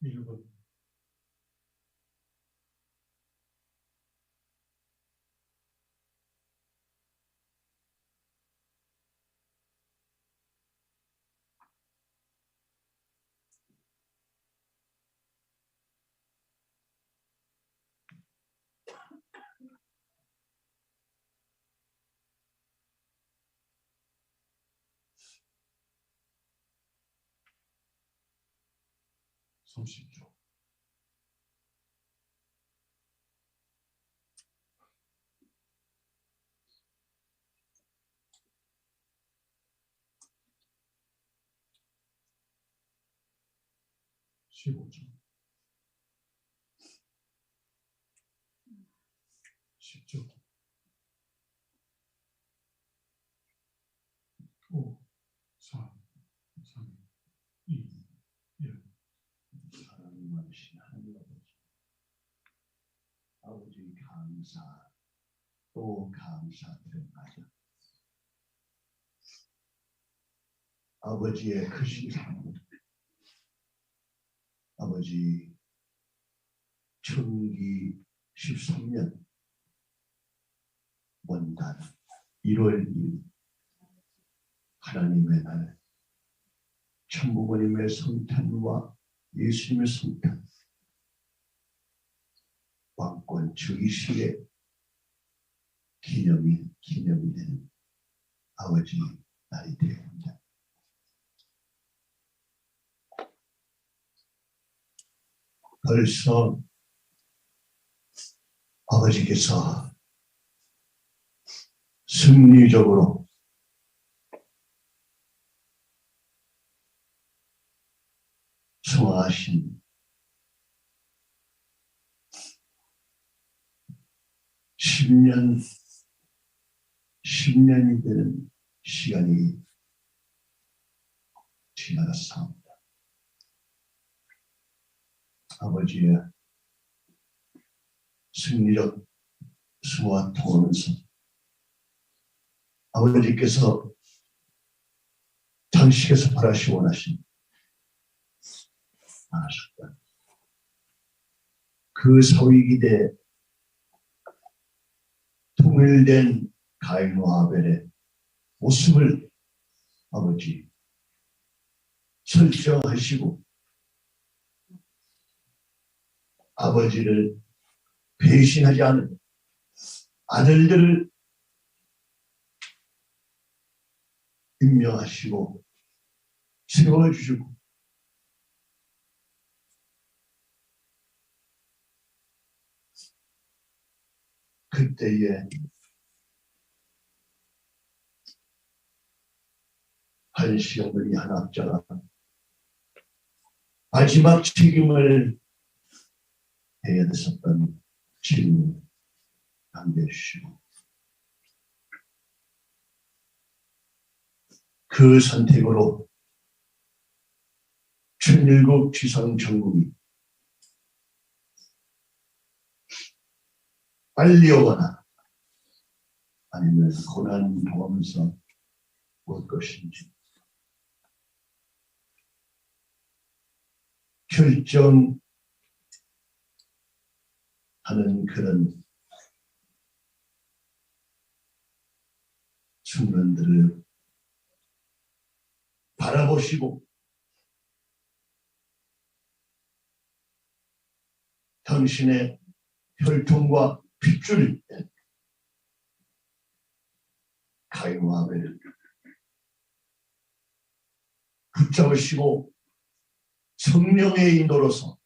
1번 (30초) 15초 10초 5 4 3 2 1 하나님 하신 하나님 아버지 감사 또 감사드립니다. 아버지의 크신 사랑 아버지 청기 13년 원단 1월 1일 하나님의 날 천부모님의 성탄과 예수님의 성탄 왕권 즉위식의 기념이 되는 아버지 날이 되었습니다. 벌써 아버지께서 승리적으로 소화하신 10년이 되는 시간이 지나갔사옵니다. 아버지의 승리적 수와 통하면서 아버지께서 당시께서 바라시 원하신 않으셨다. 그 사위기대 통일된 가인과 아벨의 모습을 아버지 설정하시고 아버지를 배신하지 않은 아들들을 임명하시고 세워주시고 그때에 한 시어머니 한 학자가 마지막 책임을 해야 됐었던 질문을 남겨주시고 그 선택으로 천일국 지상 전국이 빨리 오거나 아니면 고난 당하면서 올 것인지 결정하는 그런 순간들을 바라보시고 당신의 혈통과 핏줄을 가인과 아벨을 붙잡으시고 성령의 인도로서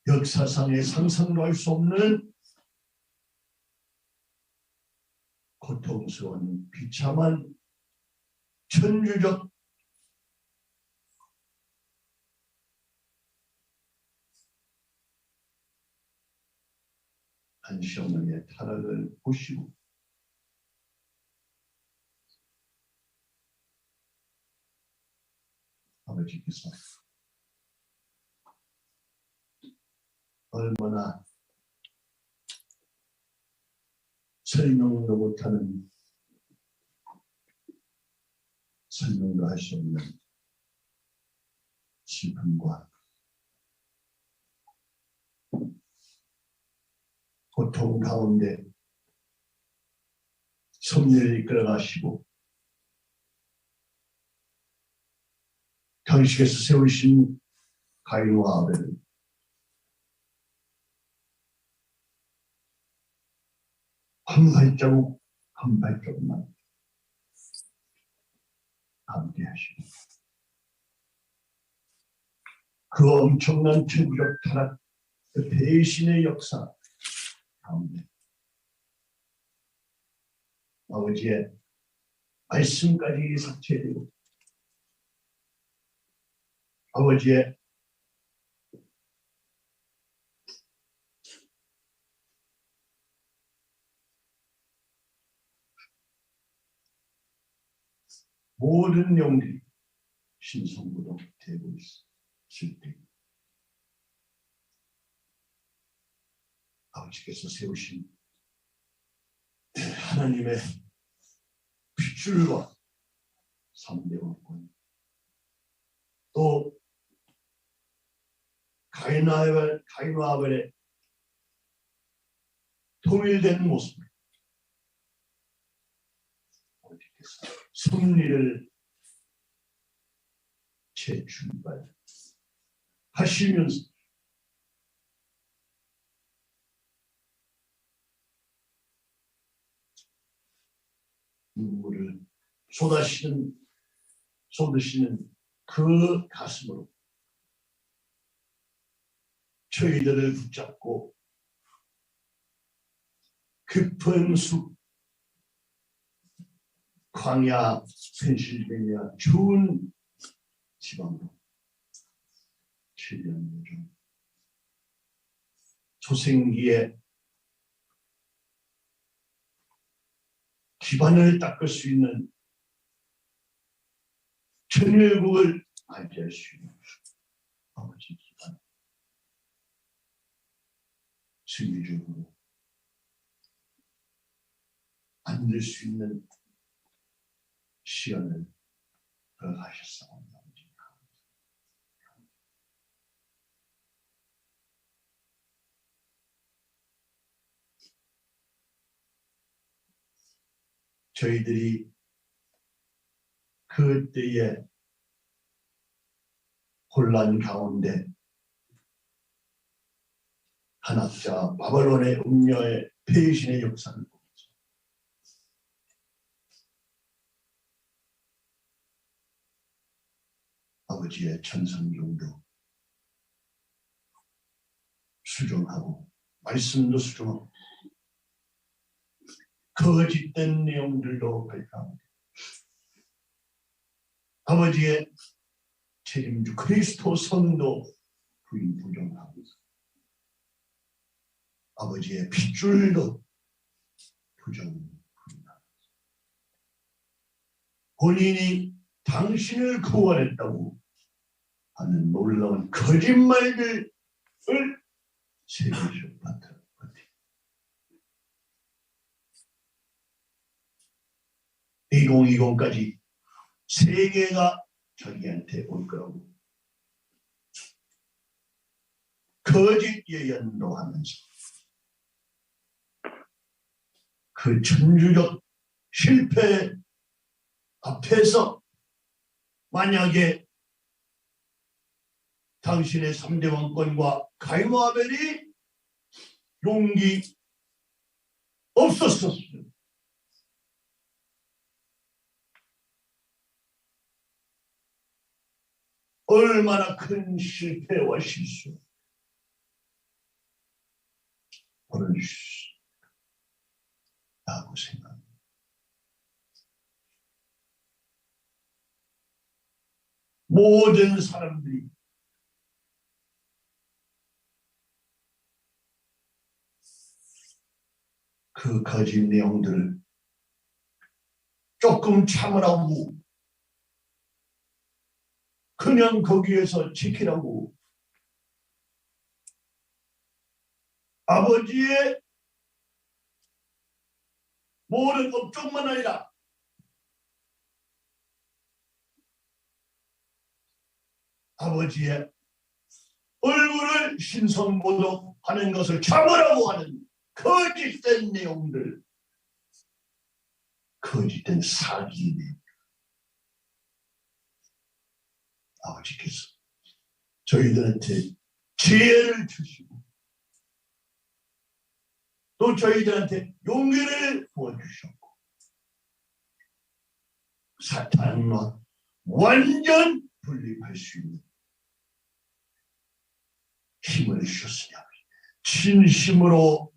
역사상에 상상도 할 수 없는 고통스러운 비참한 천주적 한 시어머니의 타락을 보시고 아버지께서 얼마나 설명도 못하는 설명도 할 수 없는 슬픔과 고통 가운데 섭리를 이끌어가시고 당시에서 세우신 가인과 아벨은 한 발자국 한 발자국만 함께 하시고 그 엄청난 천국적 타락, 그 배신의 역사 가운데 아버지의 말씀까지 삭제되고 아버지의 모든 영들이 신성부로 되고 있을 때 아버지께서 세우신 하나님의 핏줄과 3대 왕권 또 가인과 아벨의 통일된 모습을 아버지께서 승리를 재출발하시면서 눈물을 쏟으시는 그 가슴으로 저희들을 붙잡고 깊은 숲 광야 펜실베니아 좋은 지방으로 7년 요정 초생기에 기반을 닦을 수 있는 천일국을 맞이할 수 있는 아버지 기반 승리적으로 만들 수 있는 시간을 허락하셨사옵니다. 저희들이 그때의 혼란 가운데 한학자 바벨론의 음녀의 배신의 역사를 보면서 아버지의 천성경도 수정하고 말씀도 수정하고 거짓된 내용들도 발표하고 아버지의 책임주 그리스도 성도 부인 부정하고 아버지의 핏줄도 부정하고 본인이 당신을 구원했다고 하는 놀라운 거짓말들을 세계적 같은 2020까지 세계가 자기한테 올 거라고 거짓 예언도 하면서 그 천주적 실패 앞에서 만약에 당신의 3대 왕권과 가인과 아벨이 용기 없었었어요. 얼마나 큰 실패와 실수 벌어지셨다고 생각합니다. 모든 사람들이 그 거짓 내용들을 조금 참으라고 그냥 거기에서 지키라고 아버지의 모든 업종만 아니라 아버지의 얼굴을 신성모독하는 것을 참으라고 하는 거짓된 내용들, 거짓된 사기입니다. 아버지께서 저희들한테 지혜를 주시고 또 저희들한테 용기를 부어주셨고 사탄과 완전 분립할 수 있는 힘을 주셨으니 진심으로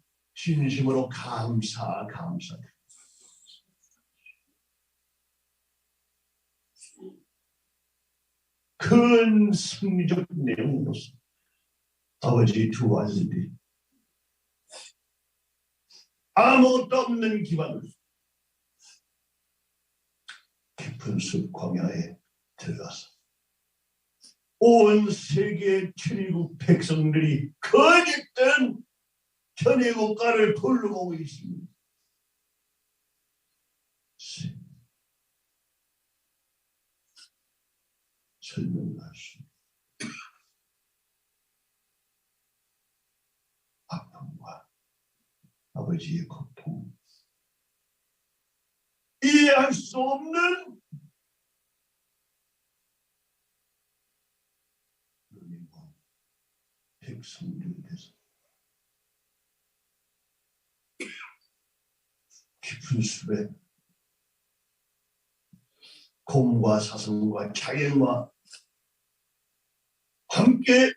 감사드립니다. 큰 승리적 내용으로서 아버지 두 아들들이 아무것도 없는 기반으로 깊은 숲 광야에 들어가서 온 세계 천일국 백성들이 거짓된 천일국가를 부르고 있습니다. 설명할 수 있는 아픔과 아버지의 고통, 이해할 수 없는 백성들에서 깊은 숲에 곰과 사슴과 자연과 함께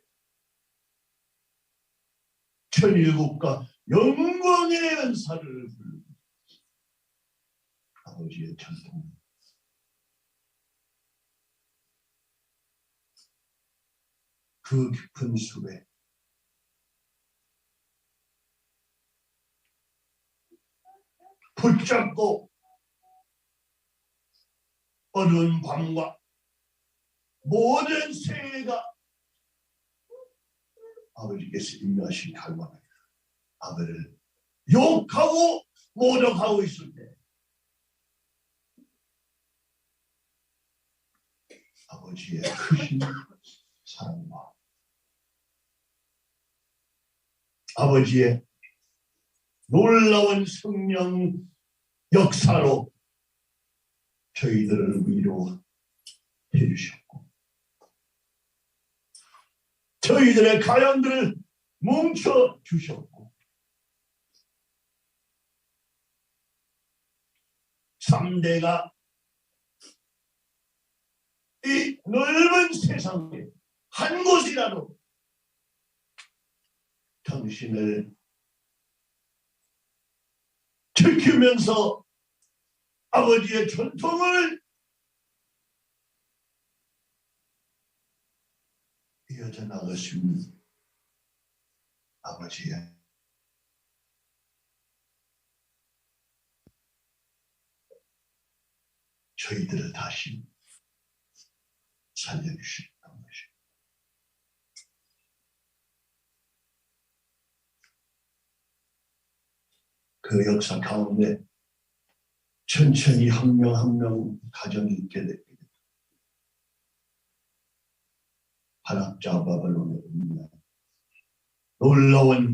천일국과 영광의 은사를 부르고 아버지의 전통, 그 깊은 숲에 붙잡고 어두운 밤과 모든 세계가 아버지께서 임하신 갈망을 아버지를 욕하고 모독하고 있을 때 아버지의 크신 사랑과 아버지의 놀라운 성령 역사로 저희들을 위로해 주셨고 저희들의 가연들을 뭉쳐 주셨고 3대가 이 넓은 세상에 한 곳이라도 당신을 지키면서 아버지의 전통을 이어져 나갈 수 있는 아버지의 저희들을 다시 살려주셨던 것입니다. 그 역사 가운데 천천히 한 명 한 명 가정이 있게 됩니다. 한학자 바벨론에 있는 놀라운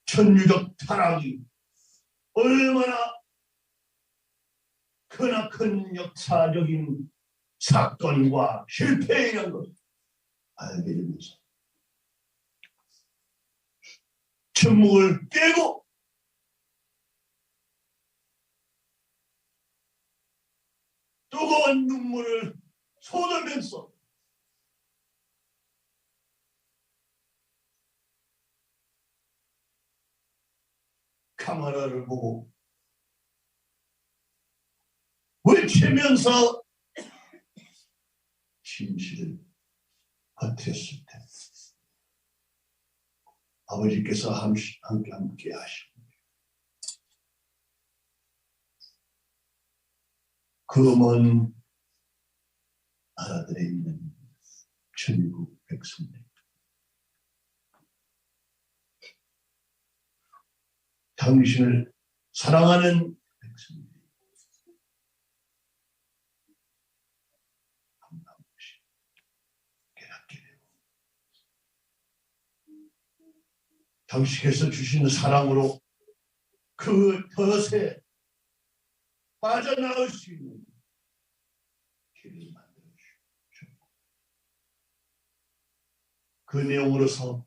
천유적 타락이 얼마나 크나큰 역사적인 사건과 실패이라는 것을 알게 되면서 침묵을 깨고 뜨거운 눈물을 쏟으면서 카메라를 보고 외치면서 진실을 버텼을 때 아버지께서 함께 하시고 그 먼 나라들에 있는 천국 백성들 당신을 사랑하는 백성들이 당신께서 주시는 사랑으로 그 덫에 빠져나올 수 있는 길을 만들어 주시고 그 내용으로서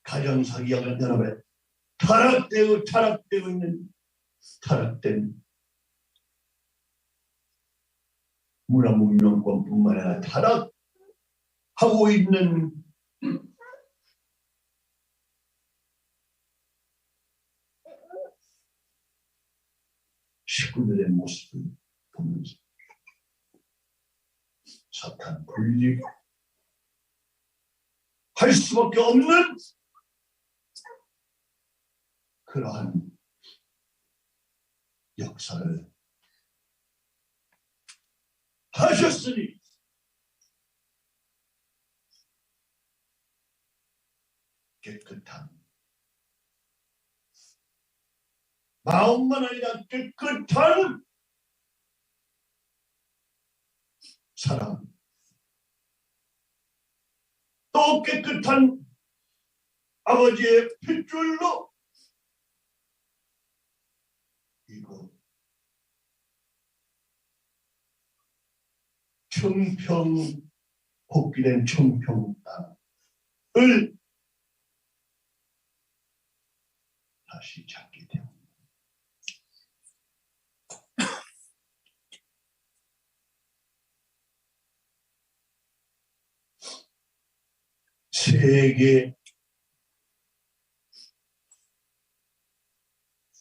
가정사기와 연합에 타락되고 있는 타락된 문화문명권뿐만 아니라 타락하고 있는 식구들의 모습을 보면서 사탄 분리할 수밖에 없는 그러한 역사를 하셨으니 깨끗한 마음만 아니라 깨끗한 사랑 또 깨끗한 아버지의 핏줄로 이곳 청평 복귀된 청평 땅을 다시 찾게 되었습니다. 세계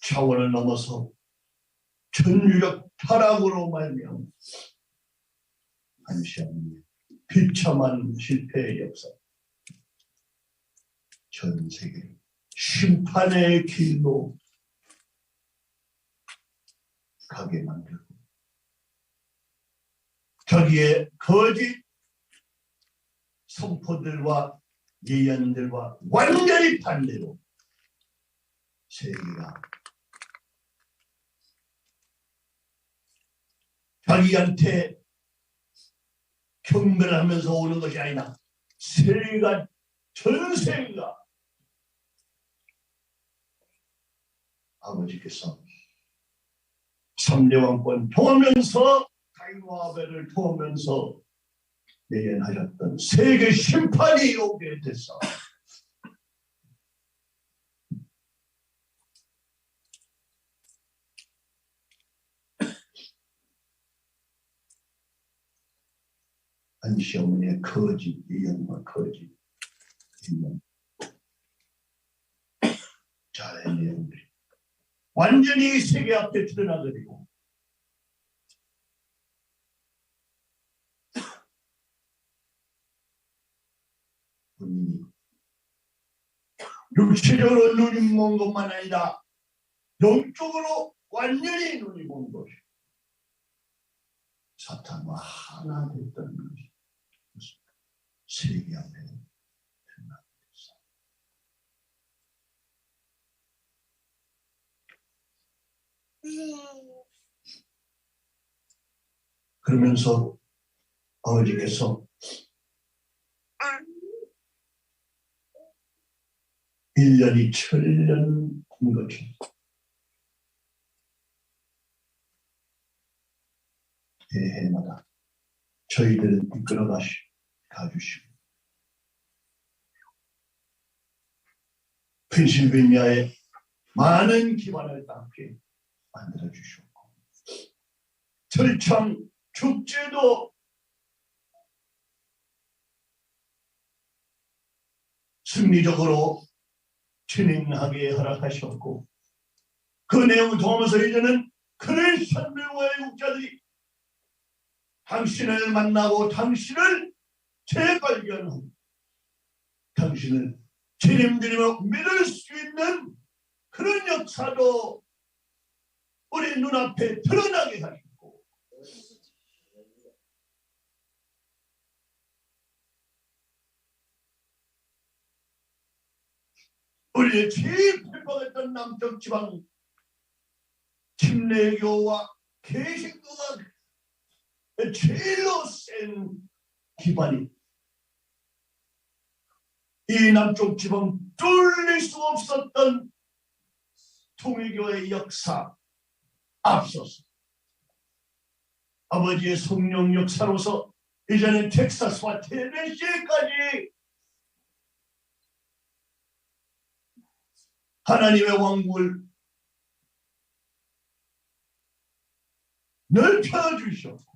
차원을 넘어서 전류적 타락으로 말미암아 한시아님의 비참한 실패의 역사 전 세계 심판의 길로 가게 만들고 자기의 거짓 선포들과 예언들과 완전히 반대로 세계가 자기한테 경멸하면서 오는 것이 아니라 세계가 전세가 아버지께서 3대 왕권 통하면서 가인과 아벨을 통하면서 예언하셨던 세계 심판이 오게 됐어. 안시어머니의 거짓 예언과 거짓 예언 자의 내용들이 완전히 세계 앞에 드러나버리고 본인이 육체적으로 눈이 먼 것만 아니라 영적으로 완전히 눈이 먼 것이 사탄과 하나 됐다는 것이 세계 앞에 드러나게 됐어. 그러면서 아버지께서 1년이 천년 된 것처럼 해마다 저희들을 이끌어 가주시고 펜실베니아의 많은 기반을 닦게 만들어 주셨고 철창 축제도 승리적으로 진행하게 허락하셨고 그 내용을 통하면서 이제는 크리스천들과 애국자들이 당신을 만나고 당신을 재발견하고 당신을 주님들이며 믿을 수 있는 그런 역사도 우리 눈앞에 드러나게 하시고 우리의 제일 핍박했던 남쪽 지방 침례교와 개신교가 제일로 센 기반이 이 남쪽 지방 뚫릴 수 없었던 통일교의 역사 앞서서 아버지의 성령 역사로서 이제는 텍사스와 테네시까지 하나님의 왕국을 넓혀 주셨고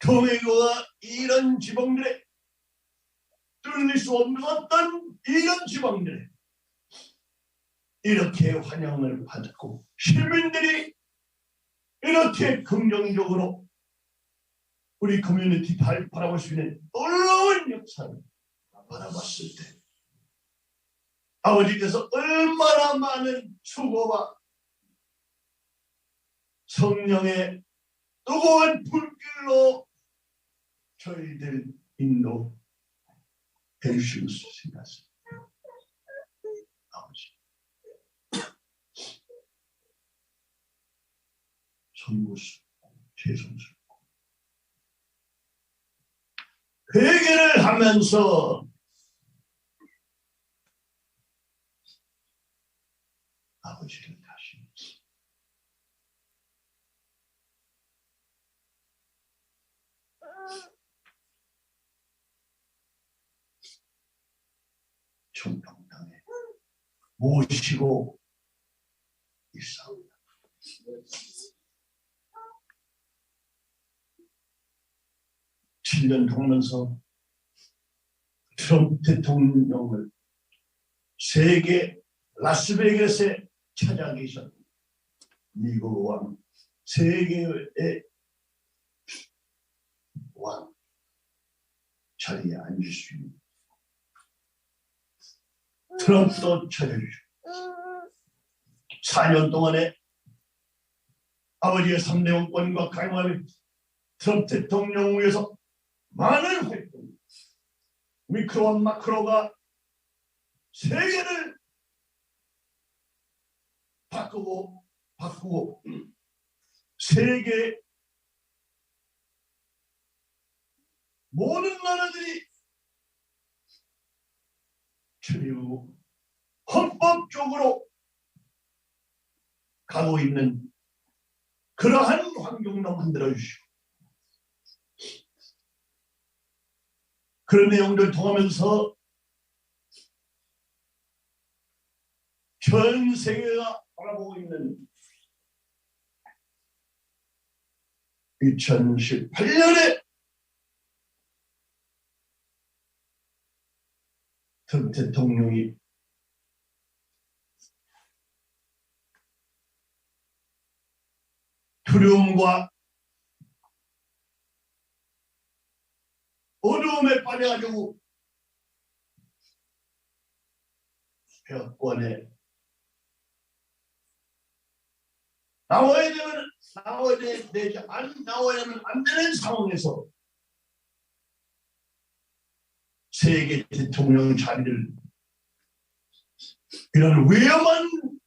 통일교가 이런 지방들에 뚫릴 수 없었던 이런 지방들에 이렇게 환영을 받고 시민들이 이렇게 긍정적으로 우리 커뮤니티 바라볼 수 있는 놀라운 역사를 바라봤을 때 아버지께서 얼마나 많은 수고와 성령의 뜨거운 불길로 저희들 인도해 주시고 생각합니다. 아버지 선구수 죄송스럽고 회개를 하면서 아버지를 다시 정평당에 모시고 있사옵니다. 칠 년 동면서 트럼프 대통령을 세계 라스베이거스에 찾아 계셨 미국 왕, 세계의 왕 자리에 앉을 수 있는 트럼프도 찾아주시고 4년 동안에 아버지의 3대 왕권과 강화를 트럼프 대통령을 위해서 많은 활동 미크로와 마크로가 세계를 바꾸고 세계 모든 나라들이 그리고 헌법적으로 가고 있는 그러한 환경도 만들어 주시고 그런 내용들을 통하면서 전 세계가 바라보고 있는 2018년에 트럼프 대통령이 두려움과 어두움에 빠져가지고 벽관에 나와야 되면 안 되는 상황에서 세계 대통령 자리를 이런 위험한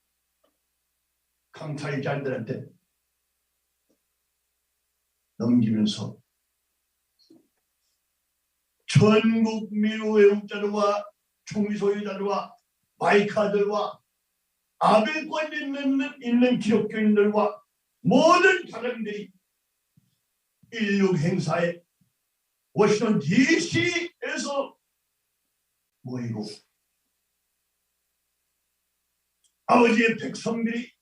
강타자들한테 넘기면서 전국 민우 외국자들과 총리 소유자들과 마이카들과 아벨권 있는 기독교인들과 모든 사람들이 16 행사에 워싱턴 DC에서 모이고 아버지의 백성들이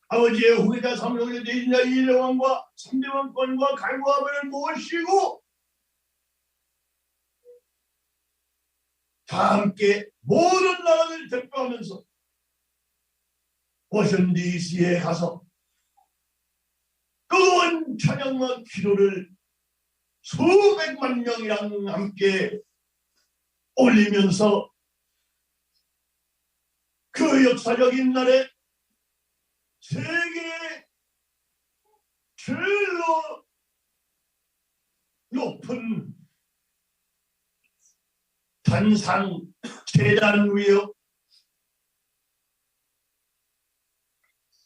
아버지의 후계자 3대 대인자 1대 왕과 3대 왕권과 갈구아벨을 모시고 다 함께 모든 나라를 대표하면서 워싱턴 DC에 가서 뜨거운 찬양과 기도를 수백만 명이랑 함께 올리면서 그 역사적인 날에 세계의 제일로 높은 단상 제단 위에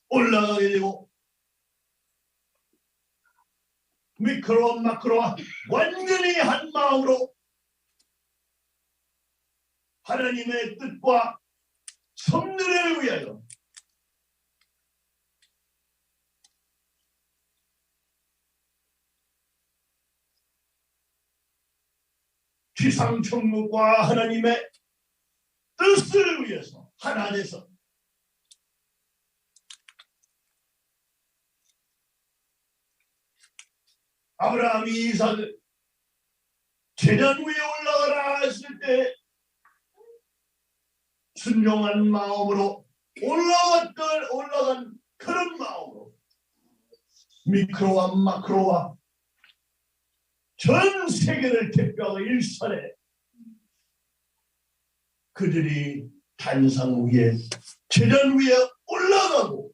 올라가게 되고 미크로와 마크로와 완전히 한 마음으로 하나님의 뜻과 섭리를 위하여 지상천국과 하나님의 뜻을 위해서 하나 돼서 아브라함이 이삭을 제단 위에 올라가라 했을 때 순종한 마음으로 올라간 그런 마음으로 미크로와 마크로와 전 세계를 대표하고 일선에 그들이 단상 위에 제단 위에 올라가고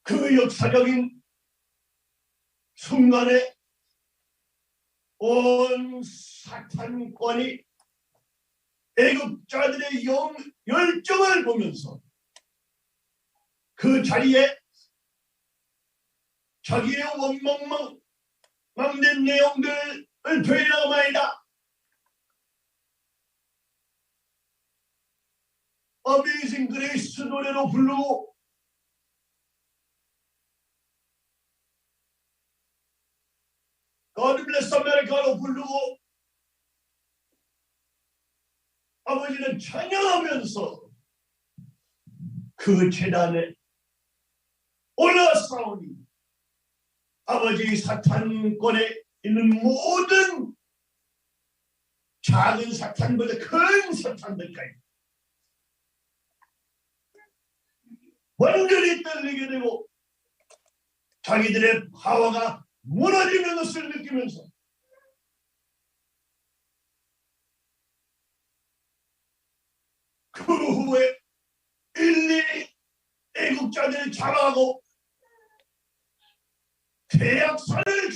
그 역사적인 순간에 온 사탄권이 애국자들의 열정을 보면서 그 자리에 자기의 원망된 내용들을 되나마이다 어메이징 그레이스 노래로 부르고 God bless America로 부르고 아버지는 찬양하면서 그 제단에 올라서오니 아버지 사탄권에 있는 모든 작은 사탄보다 큰 사탄들까지 완전히 떨리게 되고 자기들의 파워가 무너지는 것을 느끼면서 그 후에 일일이 애국자들을 잡아가고 대학살을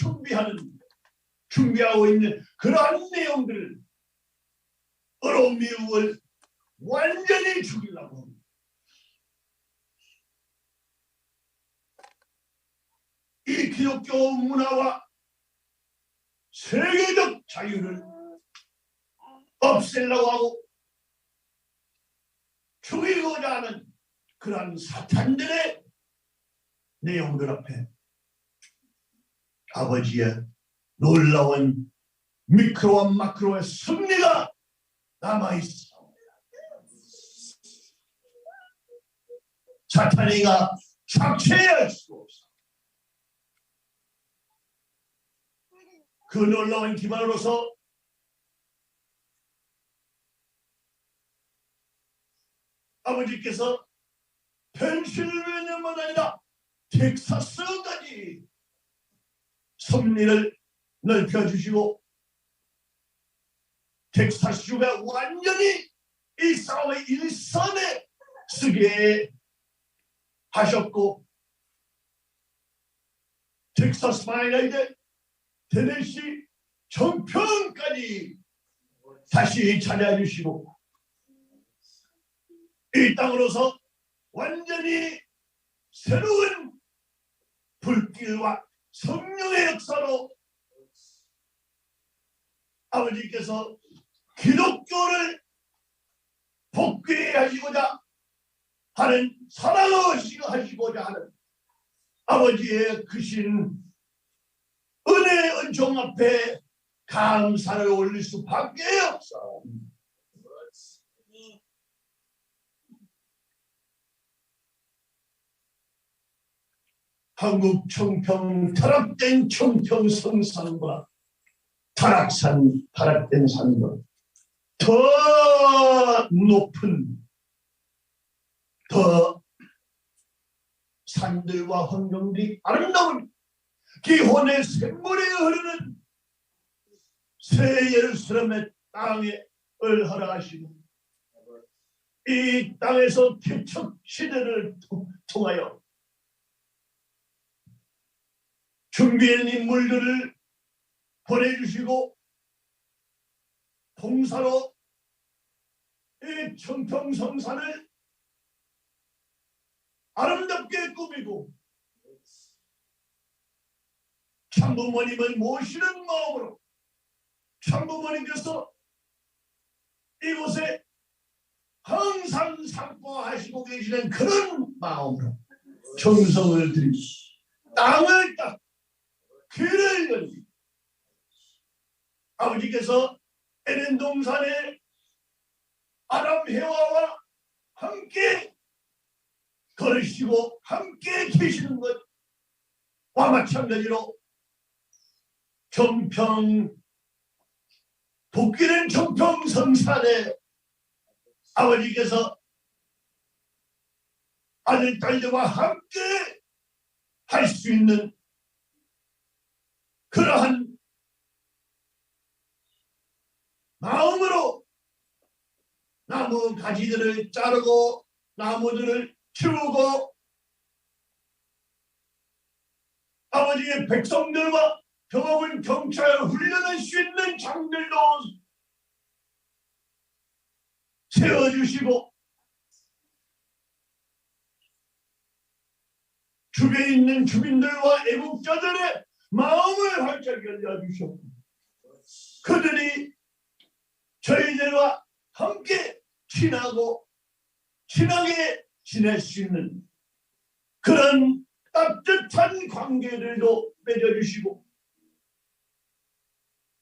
준비하고 있는 그러한 내용들을 미국을 완전히 죽이려고 합니다. 이 기독교 문화와 세계적 자유를 없애려고 하고 죽이고자 하는 그러한 사탄들의 내용들 앞에 아버지의 놀라운 미크로와 마크로의 승리가 남아있어. 사탄이가 착취할 수 없어. 그 놀라운 기반으로서 아버지께서 펜실베니아만 아니라 텍사스까지 섭리를 넓혀주시고 텍사스주가 완전히 이 싸움의 일선에 쓰게 하셨고 텍사스만 아니라 이제 테네시 정평까지 다시 찾아주시고 이 땅으로서 완전히 새로운 불길과 성령의 역사로 아버지께서 기독교를 복귀하시고자 하는 사랑하시고자 하는 아버지의 크신 은혜의 은총 앞에 감사를 올릴 수밖에 없어. 한국 청평 타락된 청평 성산과 타락된 산과 더 높은 더 산들과 환경들이 아름다운 기혼의 샘물이 흐르는 새 예루살렘의 땅을 허락하시고 이 땅에서 개척 시대를 통하여 준비한 인물들을 보내주시고 봉사로 이 청평성산을 아름답게 꾸미고 참부모님을 모시는 마음으로 참부모님께서 이곳에 항상 상봉하시고 계시는 그런 마음으로 정성을 들이시 땅을 닦고 귀를 열리 아버지께서 에덴 동산에 아담 해와와 함께 걸으시고 함께 계시는 것과 마찬가지로 정평 복귀는 정평성산에 아버지께서 아들 딸들과 함께 할 수 있는 그러한 마음으로 나무 가지들을 자르고 나무들을 키우고 아버지의 백성들과 병업을 경찰 훈련할 수 있는 장들도 세워주시고 주변에 있는 주민들과 애국자들의 마음을 활짝 열어주셨고 그들이 저희들과 함께 친하게 지낼 수 있는 그런 따뜻한 관계들도 맺어주시고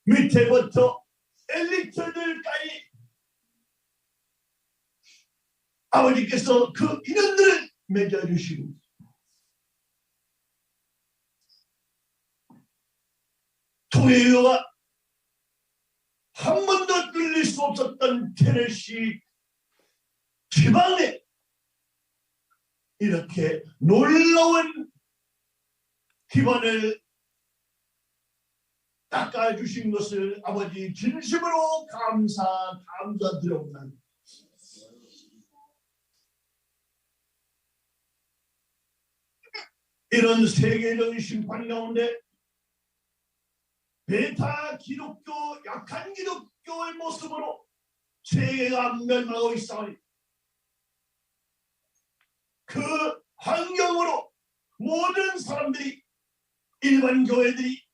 밑에부터 엘리트들까지 아버지께서 그 인연들을 맺어주시고 통일교가 한 번도 뚫릴 수 없었던 테네시 지방에 이렇게 놀라운 기반을 닦아주신 것을 아버지 진심으로 감사드립니다. 이런 세계적인 심판 가운데 베타 기독교, 약한 기독교의 모습으로 세계가 멸망하고 있사오니 그 환경으로 모든 사람들이 일반 교회들이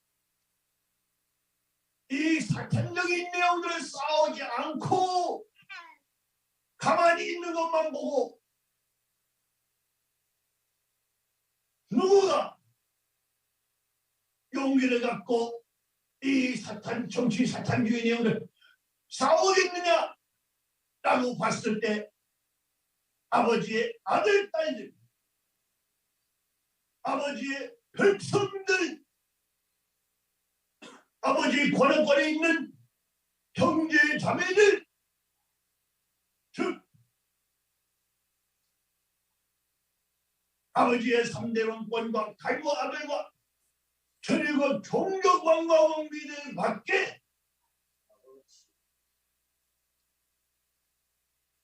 이 사탄적인 내용들을 싸우지 않고 가만히 있는 것만 보고 누구가 용기를 갖고 이 정치 사탄주의 내용을 싸우겠느냐라고 봤을 때 아버지의 아들, 딸들, 아버지의 백성들, 아버지의 권한권에 있는 형제, 자매들, 즉 아버지의 3대 왕권과 가이와 아들과 전일과 종족 왕과 왕비들 밖에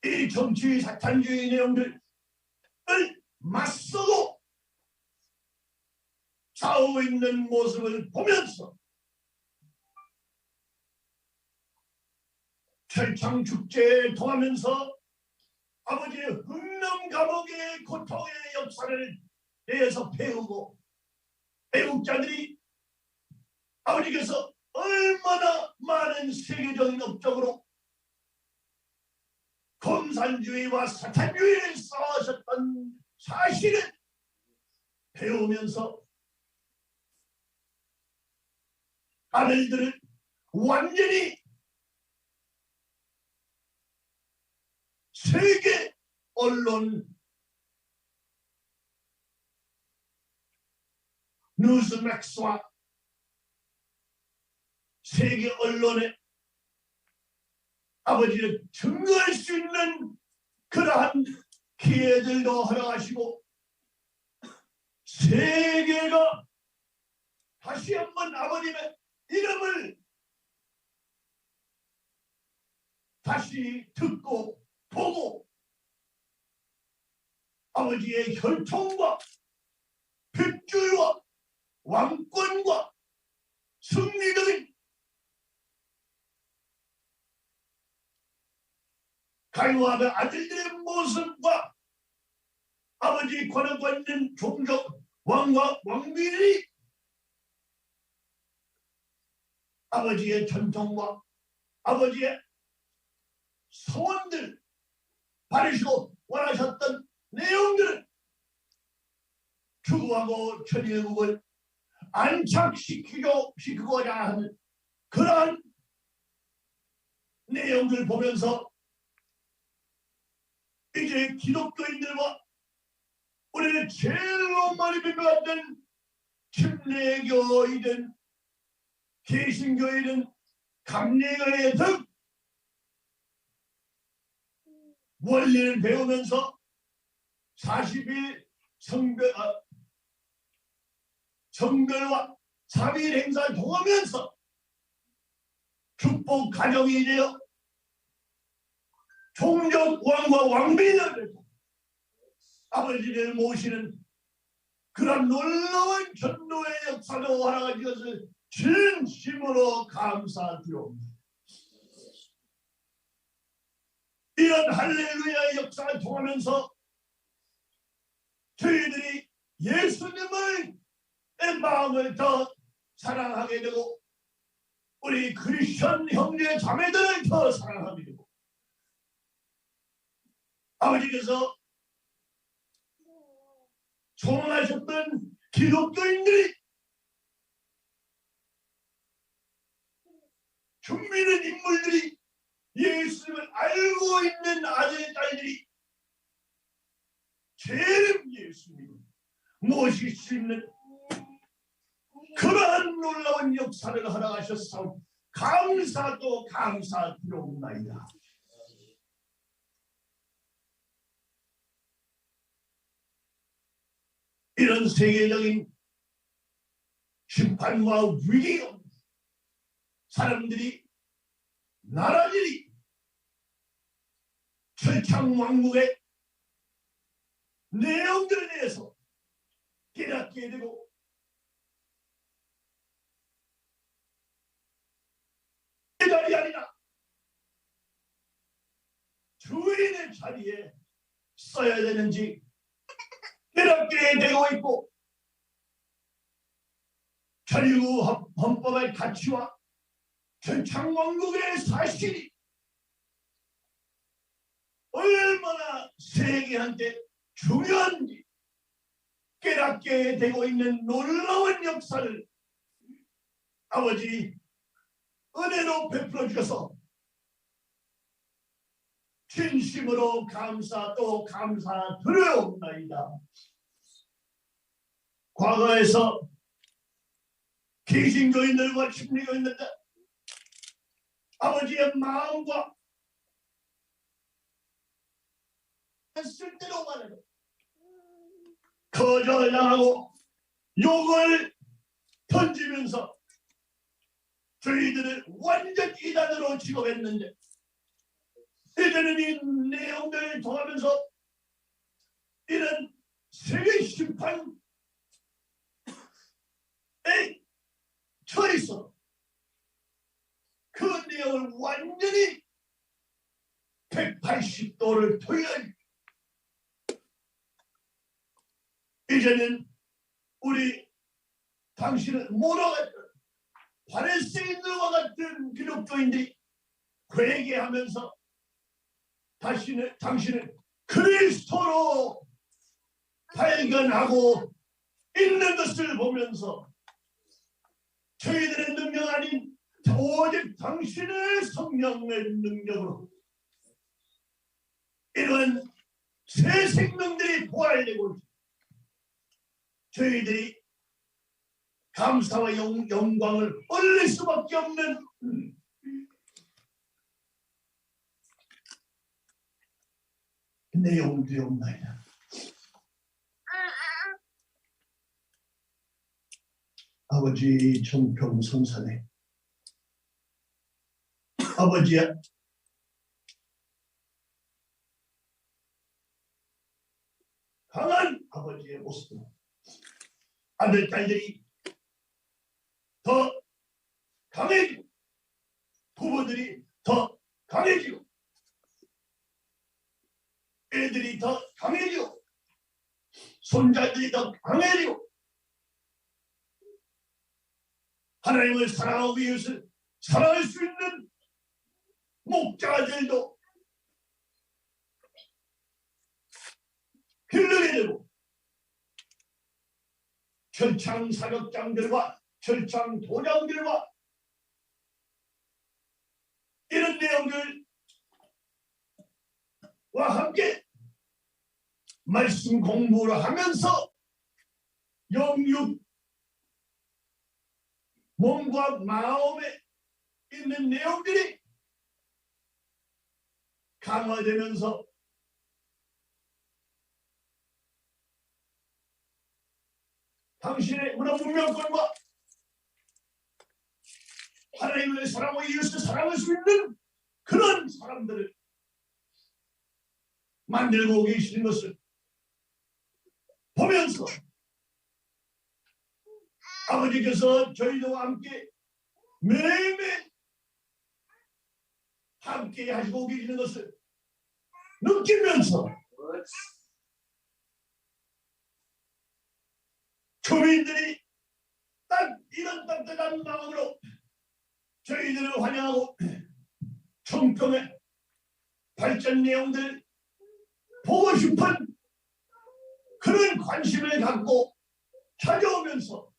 이 정치 사탄주의 내용들을 맞서고 싸우고 있는 모습을 보면서 철창축제에 통하면서 아버지의 흑남 감옥의 고통의 역사를 대해서 배우고 애국자들이 아버지께서 얼마나 많은 세계적인 업적으로 공산주의와 사탄주의를 싸우셨던 사실을 배우면서 아들들을 완전히 세계 언론 뉴스맥스와 세계 언론에 아버지를 증거할 수 있는 그러한 기회들도 허락하시고 세계가 다시 한번 아버님의 이름을 다시 듣고 보고 아버지의 혈통과 핏줄과 왕권과 승리적인 가요와 아들들의 모습과 아버지 권한과 있는 종족 왕과 왕비들이 아버지의 전통과 아버지의 소원들 바르시고 원하셨던 내용들을 추구하고 천일국을 안착시키고자 하는 그러한 내용들 보면서 이제 기독교인들과 우리는 제일로 많이 비교했던 침례교이든 개신교이든 감리교회 등 원리를 배우면서 40일 성별과 3일 행사를 통하면서 축복 가정이 되어 종족 왕과 왕비를 아버지를 모시는 그런 놀라운 전도의 역사로 하나가 되었을 진심으로 감사드립니다. 이런 할렐루야의 역사를 통하면서 저희들이 예수님을 마음을 더 사랑하게 되고 우리 크리스천 형제 자매들을 더 사랑하게 되고 아버지께서 소원하셨던 기독교인들이 준비된 인물들이 예수님을 알고 있는 아들 딸들이 제일 예수님을 모실 수 있는 그러한 놀라운 역사를 허락하셨사오니 감사도 감사드리옵나이다. 이런 세계적인 심판과 위기가 사람들이 나라들이 철창왕국의 내용들에 대해서 깨닫게 되고 이 자리 아니라 주인의 자리에 써야 되는지 깨닫게 되고 있고 천일국 헌법의 가치와 천창왕국의 사실이 얼마나 세계한테 중요한지 깨닫게 되고 있는 놀라운 역사를 아버지 은혜로 베풀어 주셔서 진심으로 감사 또 감사드려옵나이다. 과거에서 개신교인들과 침례교인들과 아버지의 마음과 쓸데로만 거절당하고 욕을 던지면서 저희들을 완전 이단으로 취급했는데 이제는 이 내용들을 통하면서 이런 세계 심판에 처해서 그 내용을 완전히 180도를 돌려 이제는 우리 당신은 뭐라 같은 바리새인들과 같은 기독교인들이 회개하면서 당신을 그리스도로 발견하고 있는 것을 보면서 저희들의 능력 아닌 오직 당신의 성령의 능력으로 이런 새 생명들이 부활되고 저희들이 감사와 영광을 올릴 수밖에 없는 내용들이 없나이다. 아버지 정평성산에 아버지의 강한 아버지의 모습 아들 딸들이 더 강해지고 부부들이 더 강해지고 애들이 더 강해지고 손자들이 더 강해지고 하나님을 사랑하고 위해서 살아갈 수 있는 목자들도 길르게 되고 철창 사격장들과 철창 도장들과 이런 내용들과 함께 말씀 공부를 하면서 영육 몸과 마음에 있는 내용들이 강화되면서 당신의 문화 문명권과 하나님의 사랑과 이웃을 사랑할 수 있는 그런 사람들을 만들고 계시는 것을 보면서 아버지께서 저희들과 함께 매일매일 함께 하시고 계시는 것을 느끼면서 주민들이 딱 이런 따뜻한 마음으로 저희들을 환영하고 청평의 발전 내용들 보고 싶은 그런 관심을 갖고 찾아오면서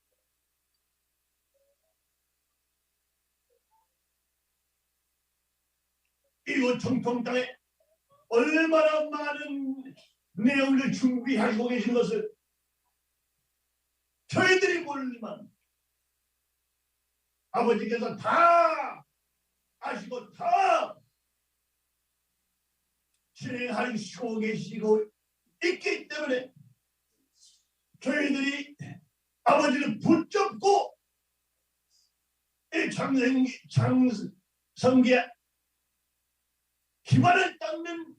이곳 청평 땅에 얼마나 많은 내용을 준비하시고 계신 것을 저희들이 모르지만 아버지께서 다 아시고 다 진행하시고 계시고 있기 때문에 저희들이 아버지를 붙잡고 이 장성기에 기반을 닦는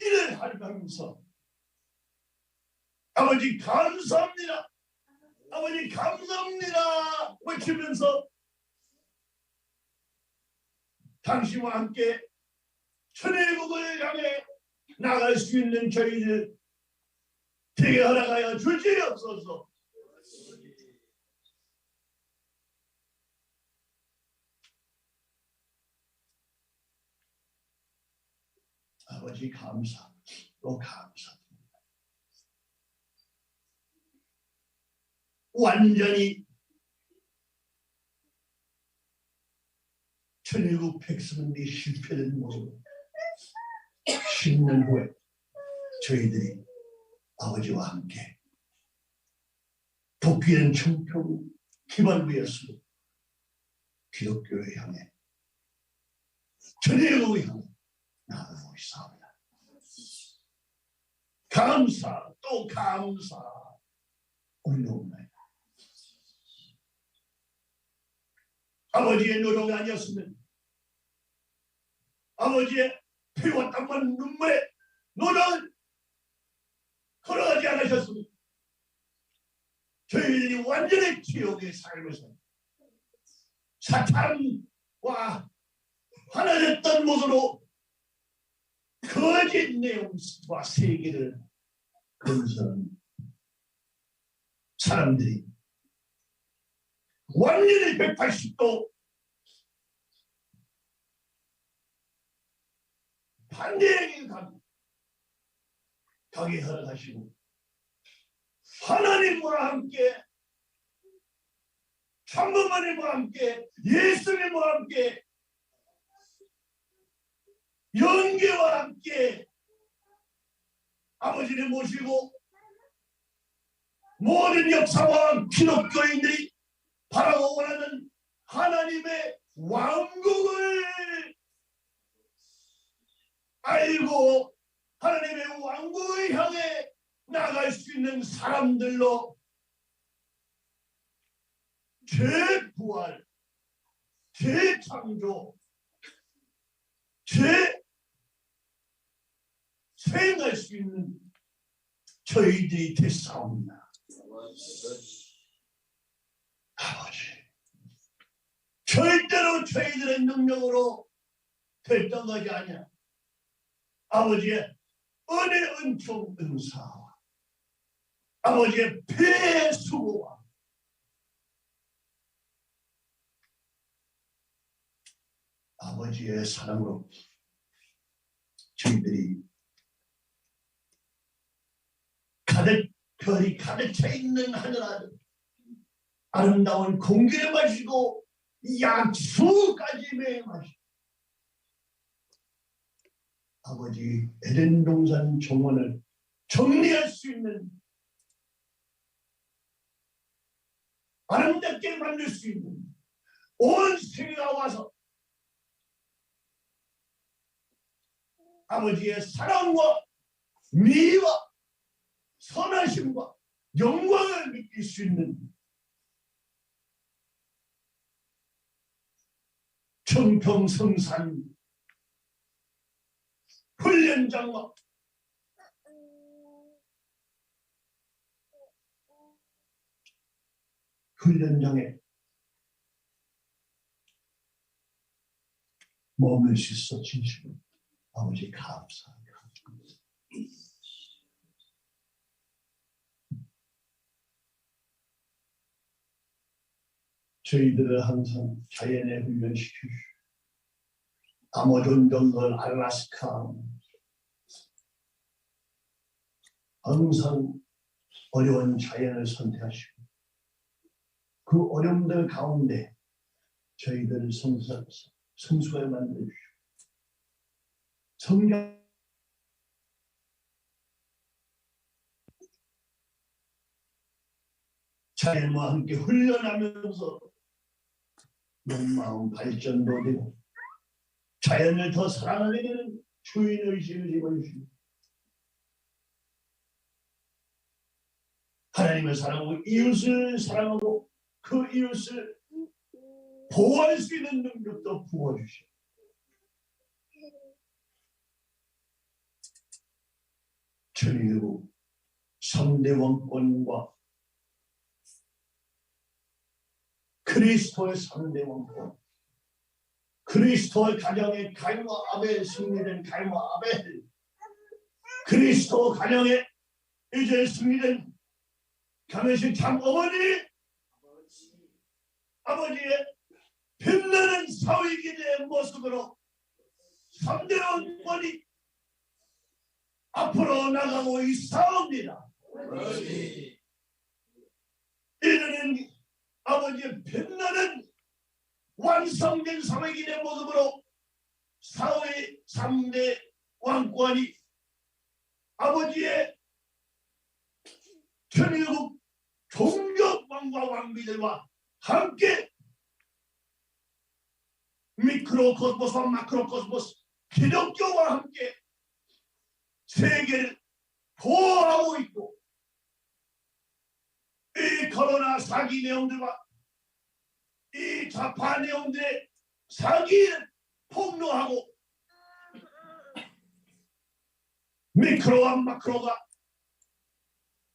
일을 하면서 아버지 감사합니다. 아버지 감사합니다 외치면서 당신과 함께 천일국을 향해 나갈 수 있는 저희들 되게 허락하여 주시옵소서. 아버지 감사 또 감사드립니다. 완전히 천일국 백성들이 실패된 모습으로 10년 후에 저희들이 아버지와 함께 복귀된 청평 기반부였으로 기독교를 향해 천일국을 향해 나아가고 있사옵니다. 감사 또 감사 올려옵나이다. 아버지의 노력이 아니었으면 아버지의 피와 땀과 눈물의 노력을 걸어가지 않으셨으면 저희들이 완전히 지옥의 삶에서 사탄과 하나 됐던 모습으로 거짓 내용과 세계를 건설한 사람들이 완전히 180도 반대의 가게 허락하시고 하나님과 함께 참부모님과 함께 예수님과 함께 영계와 함께 아버지를 모시고 모든 역사와 기독교인들이 바라고 원하는 하나님의 왕국을 알고 하나님의 왕국을 향해 나갈 수 있는 사람들로 재부활, 재창조, 재생할 수 있는 저희들이 됐사옵니다. 아버지, 절대로 저희들의 능력으로 됐던 것이 아니야. 아버지의 은혜 은총 은사와 아버지의 피의 수고와 아버지의 사랑으로 저희들이 별이 가득 차 있는 하늘 아래 아름다운 공기를 마시고 약수까지 매일 마시고 아버지 에덴 동산 정원을 정리할 수 있는 아름답게 만들 수 있는 온 세계가 와서 아버지의 사랑과 미와 선하심과 영광을 느낄 수 있는 청평성산 훈련장과 훈련장에 머물 수 있어 진심으로 아버지 감사합니다. 저희들을 항상 자연에 훈련시키시고 아마존 정글 알라스카 항상 어려운 자연을 선택하시고 그 어려움들 가운데 저희들을 성숙하게 만들어주시고 성장 자연과 함께 훈련하면서 마음 발전도 되고 자연을 더 사랑하게 되는 주인의식을 집어주시고 하나님을 사랑하고 이웃을 사랑하고 그 이웃을 보호할 수 있는 능력도 부어주시고 천일국 3대 왕권과 그리스도의 3대 왕권 그리스도의 가정의 가인과 아벨 승리된 가인과 아벨 그리스도 가정에 이제 승리된 강혜식 장어머니 아버지의 빛나는 사위기대의 모습으로 3대 왕권이 앞으로 나가고 있사옵니다. 이제는 아버지의 빛나는 완성된 사회기대 모습으로 사회 3대 왕권이 아버지의 천일국 종족 왕과 왕비들과 함께 미크로코스모스와 마크로코스모스 기독교와 함께 세계를 보호하고 있고 이 코로나 사기 내용들과 이 좌파 내용들의 사기를 폭로하고 미크로와 마크로가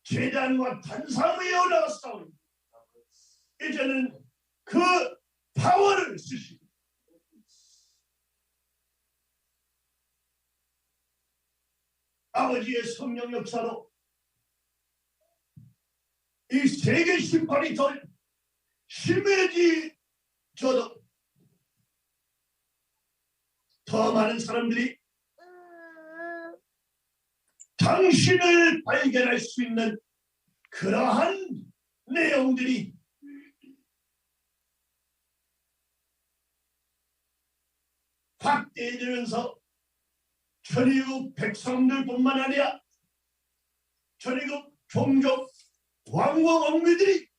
재단과 단상 위에 올라갔사오니 이제는 그 파워를 쓰시고 아버지의 성령 역사로 이 세계 심판이 더 심해지져도 더 많은 사람들이 당신을 발견할 수 있는 그러한 내용들이 확대되면서 천일국 백성들뿐만 아니라 천일국 종족 왕과 왕비들이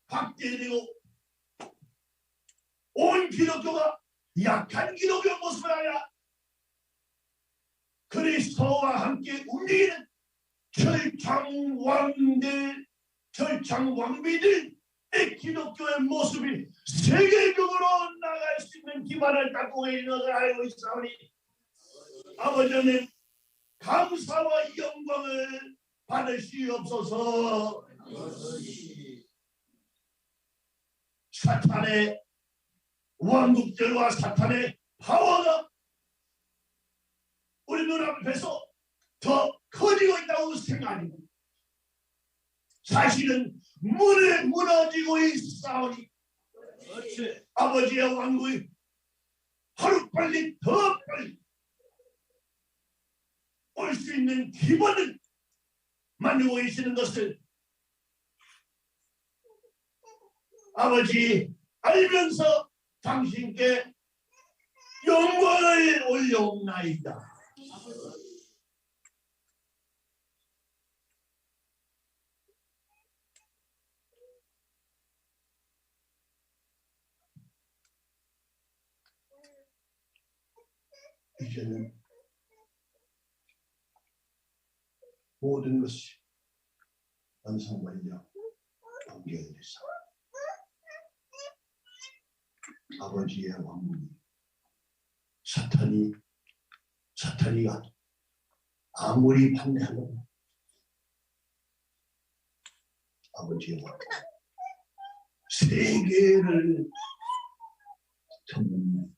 확대되고 온 기독교가 약한 기독교 모습을 아니라 그리스도와 함께 움직이는 철창왕들 철창왕비들의 기독교의 모습이 세계적으로 나갈 수 있는 기반을 닦고 있는 것을 알고 있사오니 아버지는 감사와 영광을 받으시옵소서. 사탄의 왕국들과 사탄의 파워가 우리 눈앞에서 더 커지고 있다고 생각합니다. 사실은 문에 무너지고 있사오니 그렇지. 아버지의 왕국이 하루빨리 더 빨리 올 수 있는 기본을 만들고 계시는 것을 아버지 알면서 당신께 영광을 올려옵나이다. 이제는 모든 것이 완성완료 동결돼서 아버지의 왕국이 사탄이가 아무리 반대하면 아버지의 왕국 세계를 덮는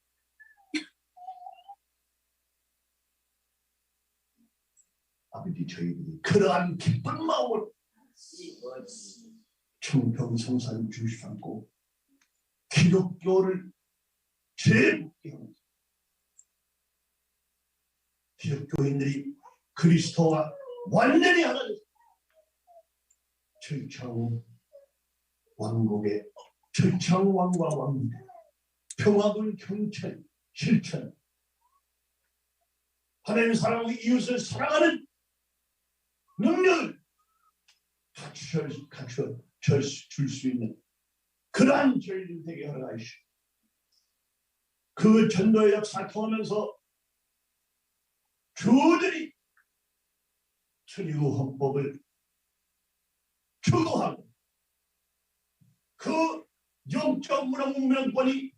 아버지 저희들이 그러한 기쁜 마음으로 청평성산 주시고 기독교를 재복귀하면서 기독교인들이 그리스도와 완전히 하나 되서 철창 왕국의 철창 왕과 왕 평화군 경찰 실천 하나님 사랑하고 이웃을 사랑하는 능력을 갖춰 줄 수 있는 그러한 저희들 되게 허락하시오. 그 전도의 역사 통하면서 주들이 천의국 헌법을 추구하고 그 영적 문화문명권이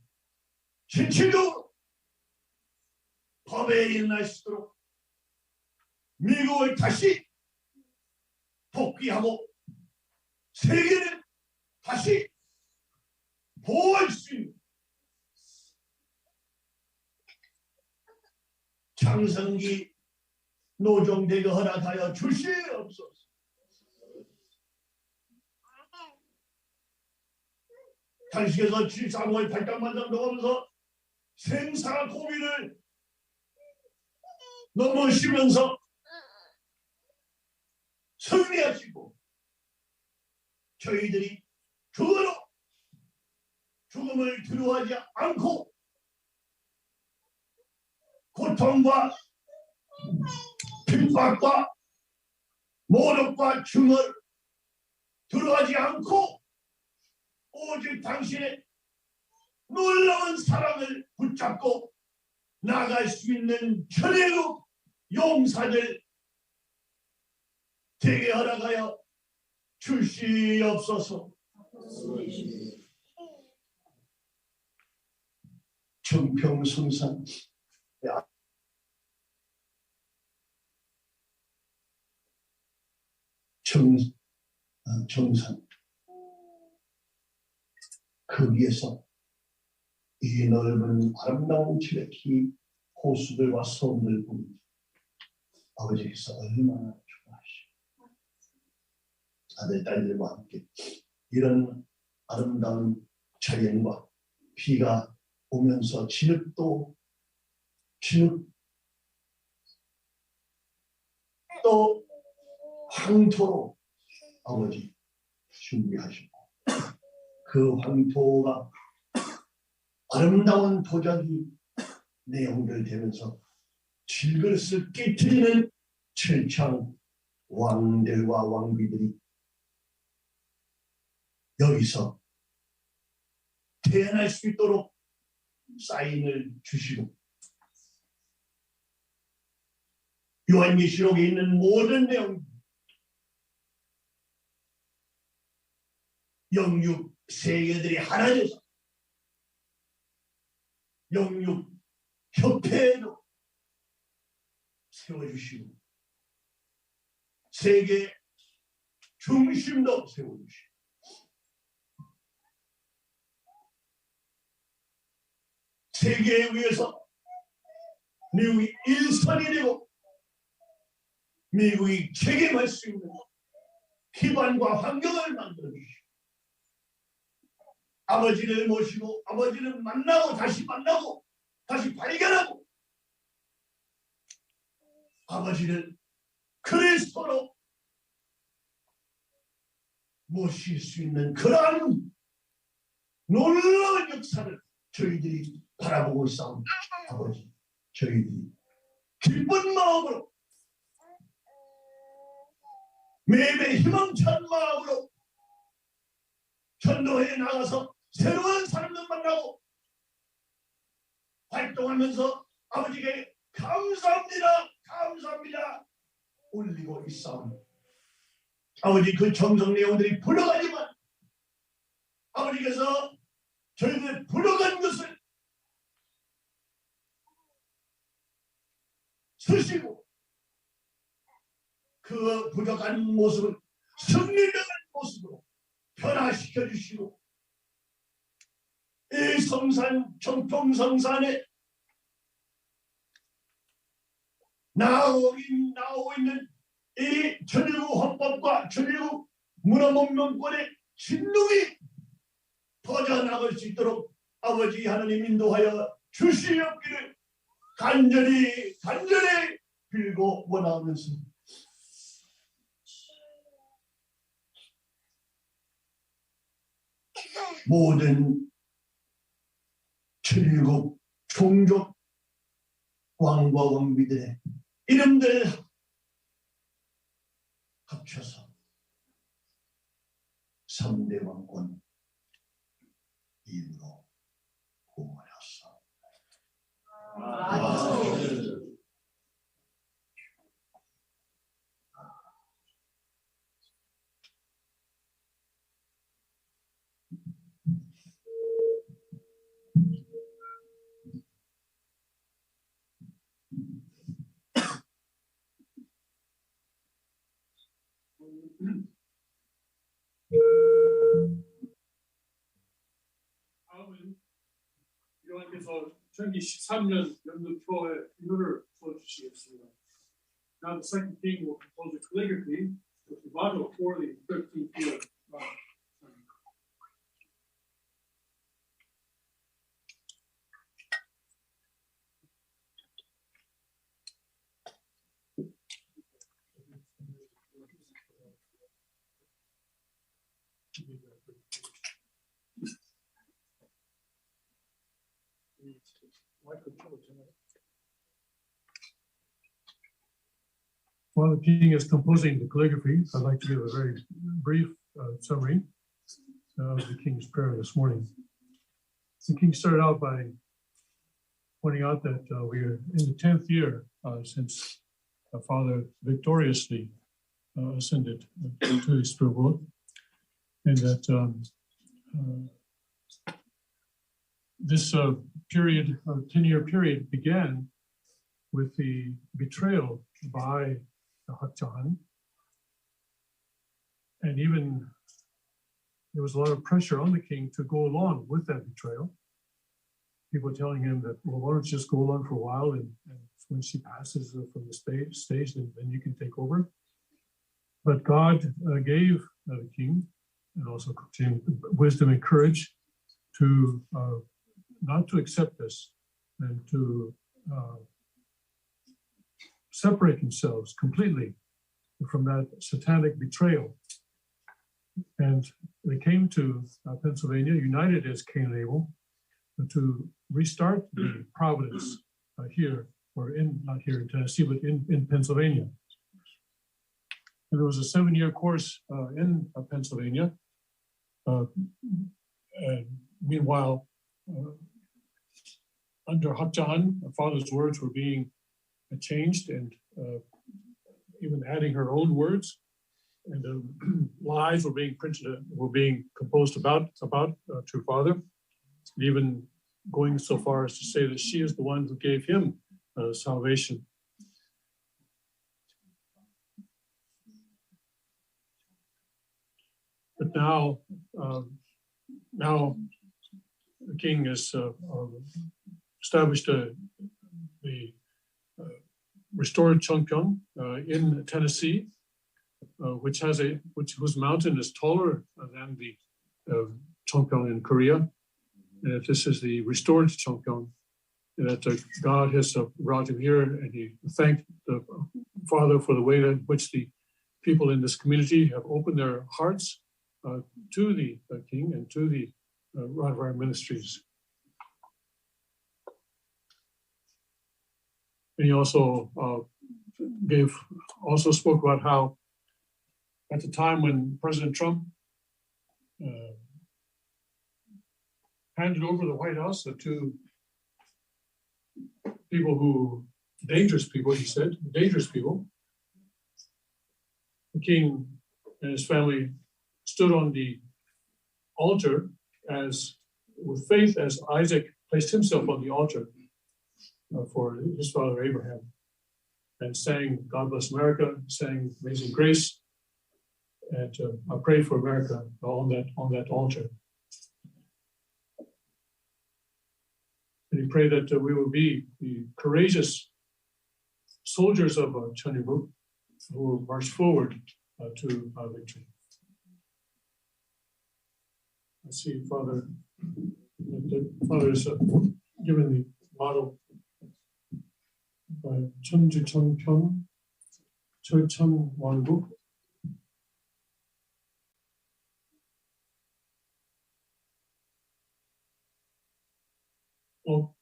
실질적으로 법에 일어날 수 있도록 미국을 다시 복귀하고 세계를 다시 보호할 수 있는 장성기 노정대가 허락하여 주시옵소서. 당신께서 735의 8장만 넘어가면서 생사 고비를 넘으시면서 승리하시고 저희들이 죽음을 두려워하지 않고 고통과 핍박과 모독과 증오를 두려워하지 않고 오직 당신의 놀라운 사랑을 붙잡고 나갈 수 있는 천혜국 용사들 되게 허락하여 주시옵소서. 청평성산 정산 거기에서 이 넓은 아름다운 지레키 호수들과 섬들 보면서 아버지께서 얼마나 좋아하시고 아들 딸들과 함께 이런 아름다운 자연과 비가 오면서 진흙 또 황토로 아버지 준비하시고 그 황토가 아름다운 도자기 내용들 되면서 질그릇을 깨트리는 철창 왕들과 왕비들이 여기서 태어날 수 있도록 사인을 주시고 요한계시록에 있는 모든 내용 영육 세계들이 하나 돼서 영육 협회에도 세워주시고 세계 중심도 세워주시고 세계에 의해서 미국이 일선이 되고 미국이 책임할 수 있는 기반과 환경을 만들어 주시고 아버지를 모시고 아버지를 만나고 다시 발견하고 아버지를 그리스도로 모실 수 있는 그러한 놀라운 역사를 저희들이 바라보고 있사옵니다. 아버지, 저희들이 기쁜 마음으로 매일매일 희망찬 마음으로 전도회에 나가서 새로운 사람들 만나고 활동하면서 아버지께 감사합니다 올리고 있사옵니다. 아버지, 그 정성 내용들이 불러가지만 아버지께서 저희들 불러간 것을 쓰시고 그 부족한 모습을 승리적인 모습으로 변화시켜 주시고 이 성산 청평성산에 나오고 있는 이 천일국 헌법과 천일국 문화문명권의 진동이 퍼져나갈 수 있도록 아버지 하나님 인도하여 주시옵기를 간절히 빌고 원하면서 모든 천일국 종족 왕과 왕비들의 이름들 합쳐서 3대 왕권 이름으로 구원하사. 다음은 요한께서 전기 13년 연두표에 비유를 써주시겠습니다. Now the second king will compose a calligraphy with the model for the 13th year. While the king is composing the calligraphy, I'd like to give a very brief summary of the king's prayer this morning. The king started out by pointing out that we are in the 10th year since our father victoriously ascended to the spirit world, and that this period, 10-year period, began with the betrayal by Hakchahan, and even there was a lot of pressure on the king to go along with that betrayal. People telling him that, well, why don't you just go along for a while, and when she passes from the stage, then you can take over. But God gave the king, and also wisdom and courage to not to accept this and to separate themselves completely from that satanic betrayal. And they came to Pennsylvania, united as Cain and Abel, to restart the providence here, or not here in Tennessee, but in Pennsylvania. And there was a 7-year course in Pennsylvania. And meanwhile, under Hakchahan, my father's words were being changed, and even adding her own words, and lies were being composed about true father, even going so far as to say that she is the one who gave him salvation. But now the king has established the restored Chongpyong in Tennessee, whose mountain is taller than the Cheongpyeong in Korea, and that this is the restored Cheongpyeong, and that God has brought him here, and he thanked the Father for the way in which the people in this community have opened their hearts to the king and to the Radhavar Ministries. And he also spoke about how at the time when President Trump handed over the White House to dangerous people, he said, dangerous people, the king and his family stood on the altar with faith as Isaac placed himself on the altar for his father Abraham, and sang God Bless America, sang Amazing Grace, and I prayed for America on that altar. And he prayed that we will be the courageous soldiers of Cheonilmuk who will march forward to victory. I see Father is given the motto by 천지 천평 철천왕국. Oh,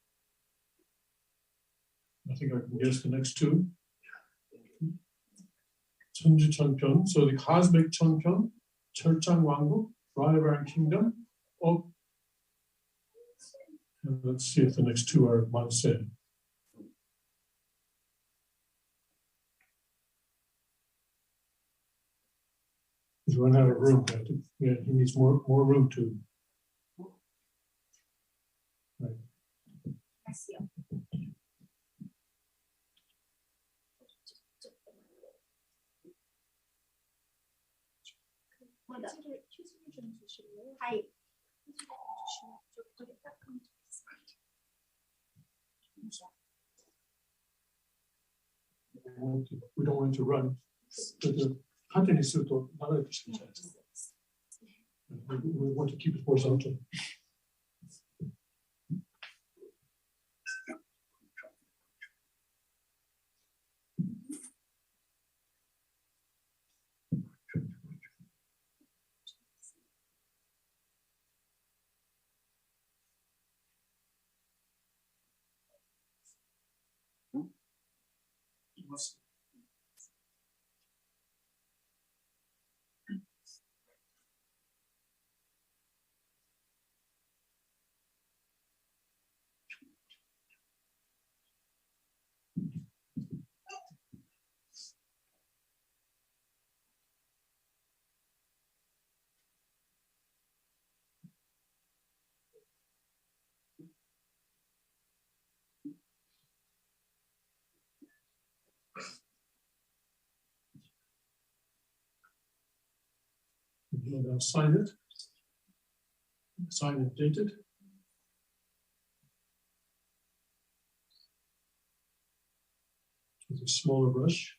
I think I can guess the next two. 천지 천평, so the cosmic 천평, 철천왕국, Radhavar Kingdom. Oh, and let's see if the next two are said. He's run out of room. He needs more room to. Right. We don't want to run. We want to keep it horizontal. And I'll sign it. Sign and date it. With a smaller brush.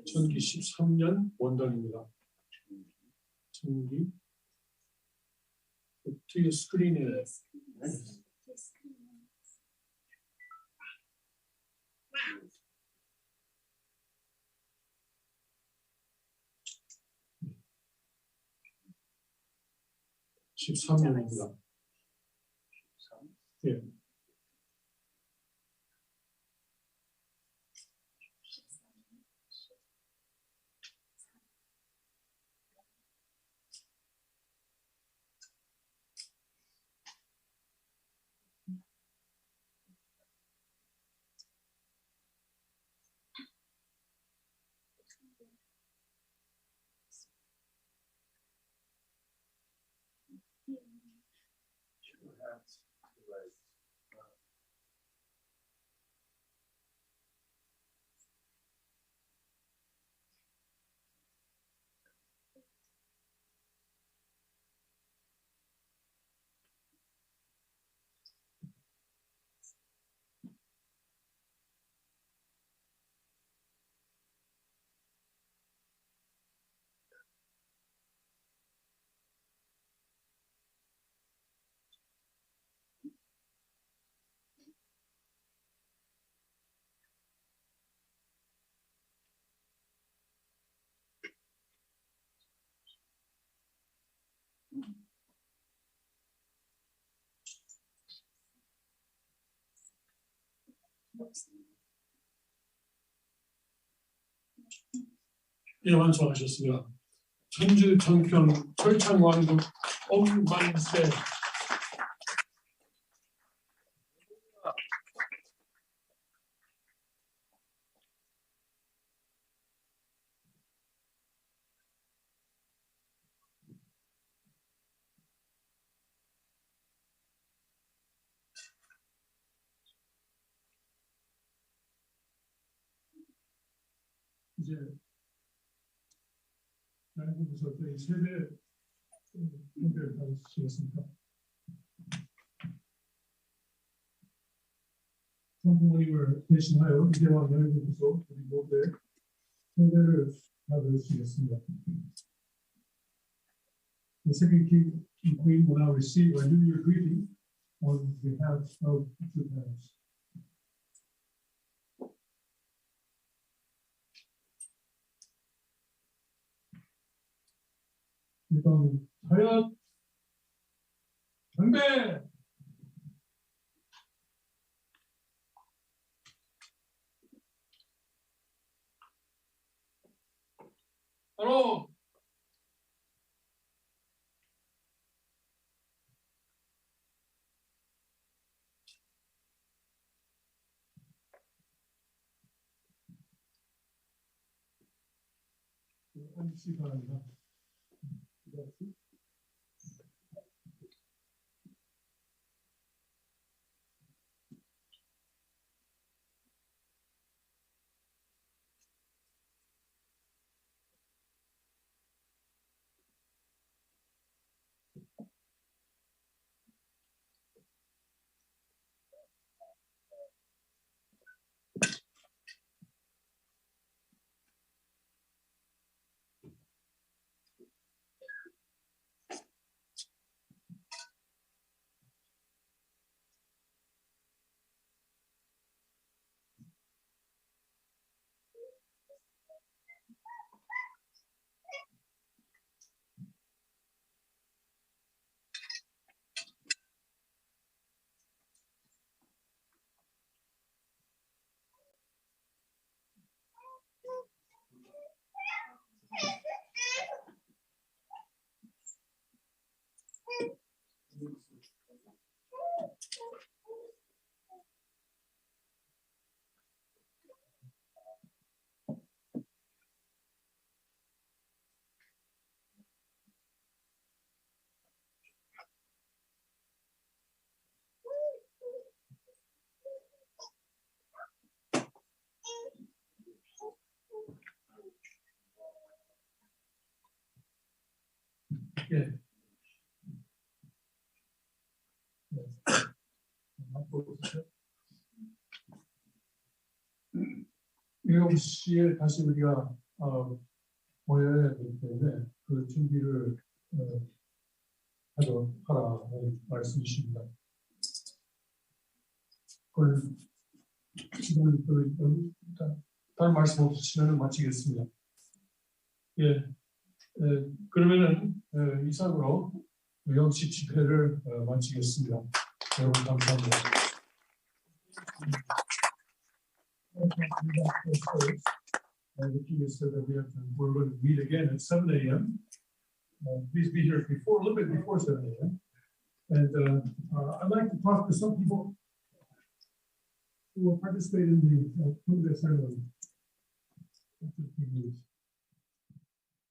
2013년 원단입니다. 전기. 뒤에 스크린에. 13년입니다. 예. 예, 완수하셨습니다. 천주 정평 철창왕국 엄만세. 이제 양국에서 저희 세대 연결 받으시겠습니까? 성부모님을 대신하여 이대왕 양국에서 우리 모두의 세대를 받으시겠습니다. The second king and queen will now receive a New Year greeting on behalf of the two parents. 일단 하얀 경배. 바로 앉으시기 바랍니다. 예. 일곱 시에 다시 우리가 모여야 되기 때문에 그 준비를 하라는 말씀이십니다. 그걸 지금 다른 말씀 없으시면 마치겠습니다. 예, 그러면은 이상으로 영식 집회를 마치겠습니다. 여러분 감사합니다. The king has said that we're going to meet again at 7 a.m. Please be here before, a little bit before 7 a.m. And I'd like to talk to some people who will participate in the ceremony.